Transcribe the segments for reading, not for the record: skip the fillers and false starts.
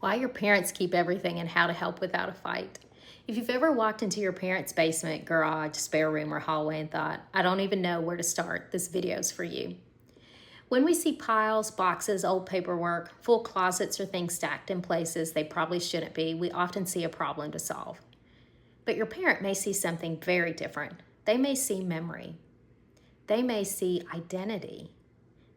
Why your parents keep everything and how to help without a fight. If you've ever walked into your parents' basement, garage, spare room, or hallway and thought, I don't even know where to start, this video's for you. When we see piles, boxes, old paperwork, full closets, or things stacked in places they probably shouldn't be, we often see a problem to solve. But your parent may see something very different. They may see memory. They may see identity.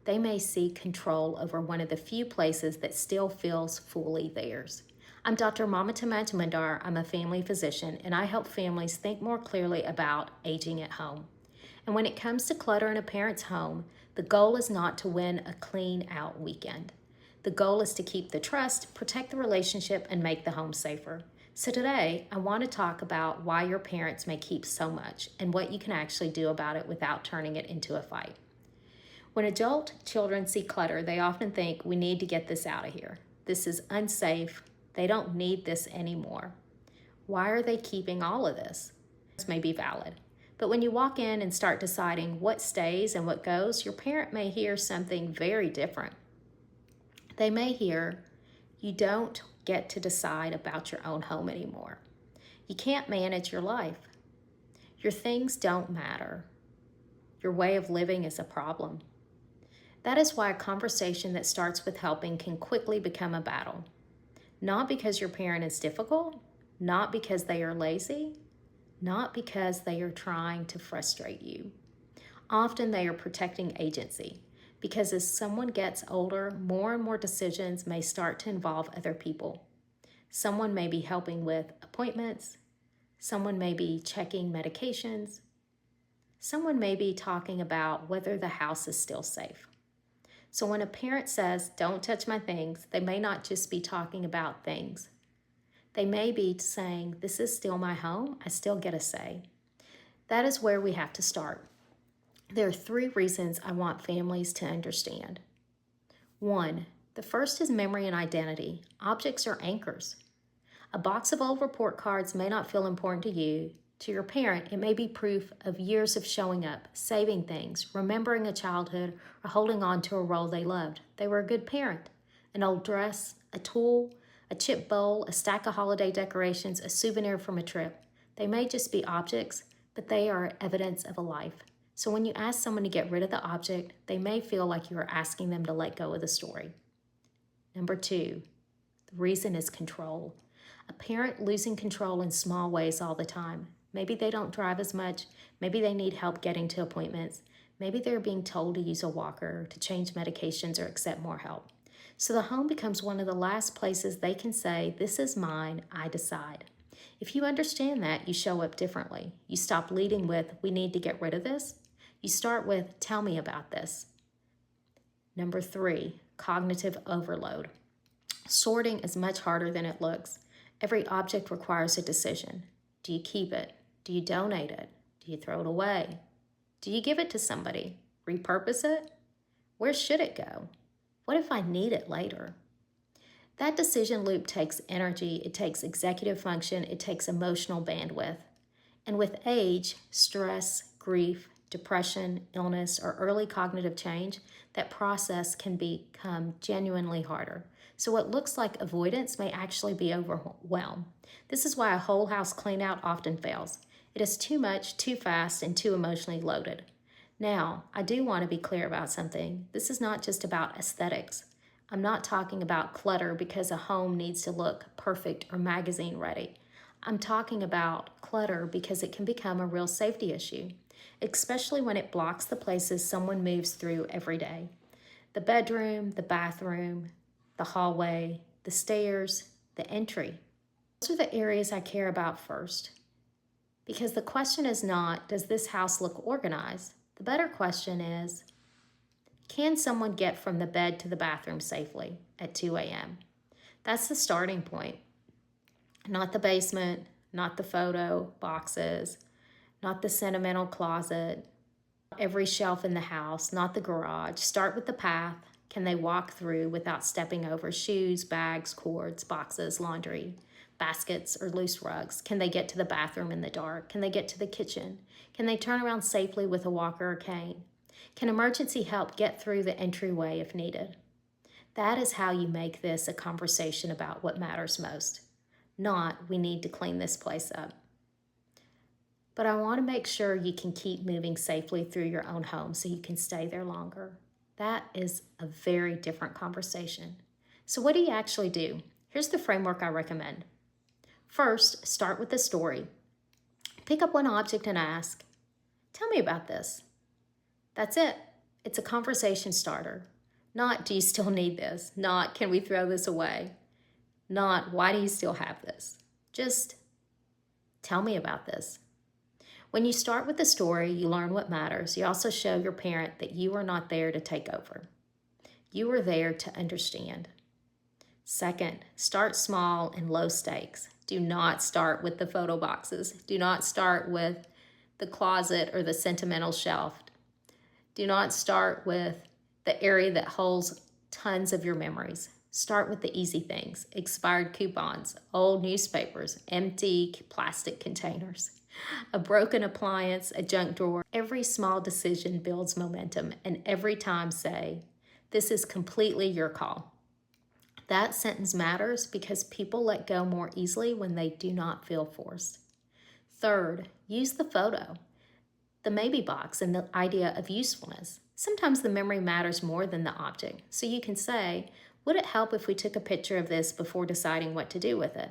They may see control over one of the few places that still feels fully theirs. I'm Dr. Mamata Majmundar. I'm a family physician, and I help families think more clearly about aging at home. And when it comes to clutter in a parent's home, the goal is not to win a clean out weekend. The goal is to keep the trust, protect the relationship, and make the home safer. So today, I want to talk about why your parents may keep so much and what you can actually do about it without turning it into a fight. When adult children see clutter, they often think, we need to get this out of here. This is unsafe. They don't need this anymore. Why are they keeping all of this? This may be valid. But when you walk in and start deciding what stays and what goes, your parent may hear something very different. They may hear, you don't get to decide about your own home anymore. You can't manage your life. Your things don't matter. Your way of living is a problem. That is why a conversation that starts with helping can quickly become a battle. Not because your parent is difficult, not because they are lazy, not because they are trying to frustrate you. Often they are protecting agency, because as someone gets older, more and more decisions may start to involve other people. Someone may be helping with appointments, someone may be checking medications, someone may be talking about whether the house is still safe. So when a parent says, don't touch my things, they may not just be talking about things. They may be saying, this is still my home, I still get a say. That is where we have to start. There are 3 reasons I want families to understand. 1, the first is memory and identity. Objects are anchors. A box of old report cards may not feel important to you. To your parent, it may be proof of years of showing up, saving things, remembering a childhood, or holding on to a role they loved. They were a good parent. An old dress, a tool, a chip bowl, a stack of holiday decorations, a souvenir from a trip. They may just be objects, but they are evidence of a life. So when you ask someone to get rid of the object, they may feel like you are asking them to let go of the story. Number 2, the reason is control. A parent losing control in small ways all the time. Maybe they don't drive as much. Maybe they need help getting to appointments. Maybe they're being told to use a walker, to change medications, or accept more help. So the home becomes one of the last places they can say, this is mine, I decide. If you understand that, you show up differently. You stop leading with, we need to get rid of this. You start with, tell me about this. Number 3, cognitive overload. Sorting is much harder than it looks. Every object requires a decision. Do you keep it? Do you donate it? Do you throw it away? Do you give it to somebody? Repurpose it? Where should it go? What if I need it later? That decision loop takes energy, it takes executive function, it takes emotional bandwidth. And with age, stress, grief, depression, illness, or early cognitive change, that process can become genuinely harder. So what looks like avoidance may actually be overwhelm. This is why a whole house clean out often fails. It is too much, too fast, and too emotionally loaded. Now, I do want to be clear about something. This is not just about aesthetics. I'm not talking about clutter because a home needs to look perfect or magazine ready. I'm talking about clutter because it can become a real safety issue, especially when it blocks the places someone moves through every day. The bedroom, the bathroom, the hallway, the stairs, the entry. Those are the areas I care about first. Because the question is not, does this house look organized? The better question is, can someone get from the bed to the bathroom safely at 2 a.m.? That's the starting point. Not the basement, not the photo boxes, not the sentimental closet, every shelf in the house, not the garage. Start with the path. Can they walk through without stepping over shoes, bags, cords, boxes, laundry, baskets, or loose rugs? Can they get to the bathroom in the dark? Can they get to the kitchen? Can they turn around safely with a walker or cane? Can emergency help get through the entryway if needed? That is how you make this a conversation about what matters most, not we need to clean this place up. But I want to make sure you can keep moving safely through your own home so you can stay there longer. That is a very different conversation. So what do you actually do? Here's the framework I recommend. First, start with the story. Pick up one object and ask, tell me about this. That's it. It's a conversation starter. Not, do you still need this? Not, can we throw this away? Not, why do you still have this? Just, tell me about this. When you start with the story, you learn what matters. You also show your parent that you are not there to take over. You are there to understand. Second, start small and low stakes. Do not start with the photo boxes. Do not start with the closet or the sentimental shelf. Do not start with the area that holds tons of your memories. Start with the easy things: expired coupons, old newspapers, empty plastic containers, a broken appliance, a junk drawer. Every small decision builds momentum, and every time say, this is completely your call. That sentence matters because people let go more easily when they do not feel forced. Third, use the photo, the maybe box, and the idea of usefulness. Sometimes the memory matters more than the object. So you can say, would it help if we took a picture of this before deciding what to do with it?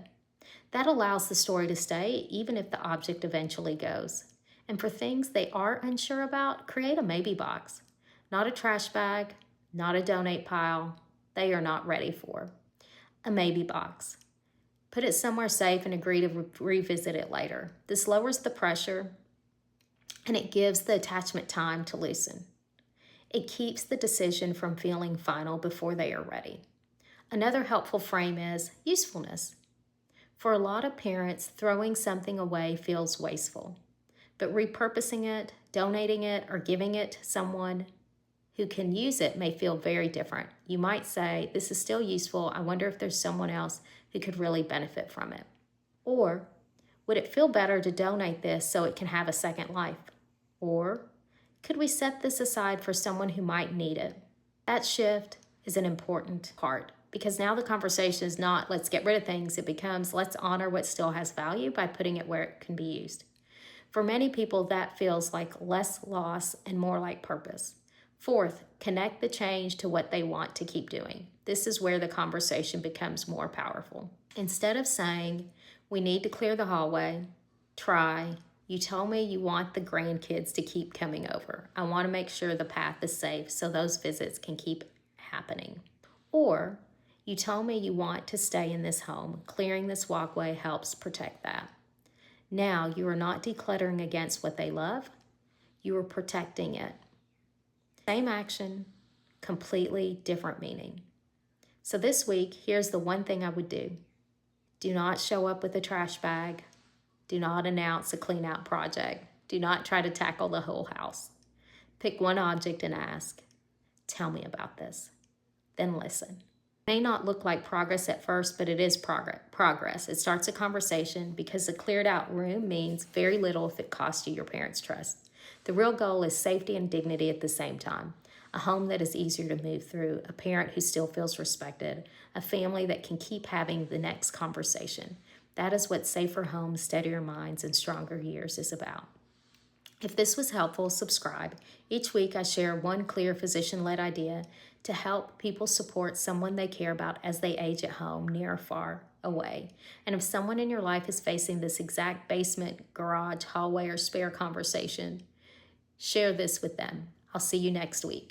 That allows the story to stay even if the object eventually goes. And for things they are unsure about, create a maybe box. Not a trash bag, not a donate pile. They are not ready for. A maybe box. Put it somewhere safe and agree to revisit it later. This lowers the pressure and it gives the attachment time to loosen. It keeps the decision from feeling final before they are ready. Another helpful frame is usefulness. For a lot of parents, throwing something away feels wasteful, but repurposing it, donating it, or giving it to someone who can use it may feel very different. You might say, this is still useful. I wonder if there's someone else who could really benefit from it. Or, would it feel better to donate this so it can have a second life? Or, could we set this aside for someone who might need it? That shift is an important part because now the conversation is not let's get rid of things. It becomes let's honor what still has value by putting it where it can be used. For many people, that feels like less loss and more like purpose. Fourth, connect the change to what they want to keep doing. This is where the conversation becomes more powerful. Instead of saying, we need to clear the hallway, try, you told me you want the grandkids to keep coming over. I want to make sure the path is safe so those visits can keep happening. Or, you told me you want to stay in this home. Clearing this walkway helps protect that. Now you are not decluttering against what they love. You are protecting it. Same action, completely different meaning. So this week, here's the one thing I would do. Do not show up with a trash bag. Do not announce a clean out project. Do not try to tackle the whole house. Pick one object and ask, tell me about this. Then listen. It may not look like progress at first, but it is progress. It starts a conversation because the cleared out room means very little if it costs you your parents' trust. The real goal is safety and dignity at the same time. A home that is easier to move through, a parent who still feels respected, a family that can keep having the next conversation. That is what safer homes, steadier minds, and stronger years is about. If this was helpful, subscribe. Each week I share one clear physician-led idea to help people support someone they care about as they age at home, near or far away. And if someone in your life is facing this exact basement, garage, hallway, or spare conversation, share this with them. I'll see you next week.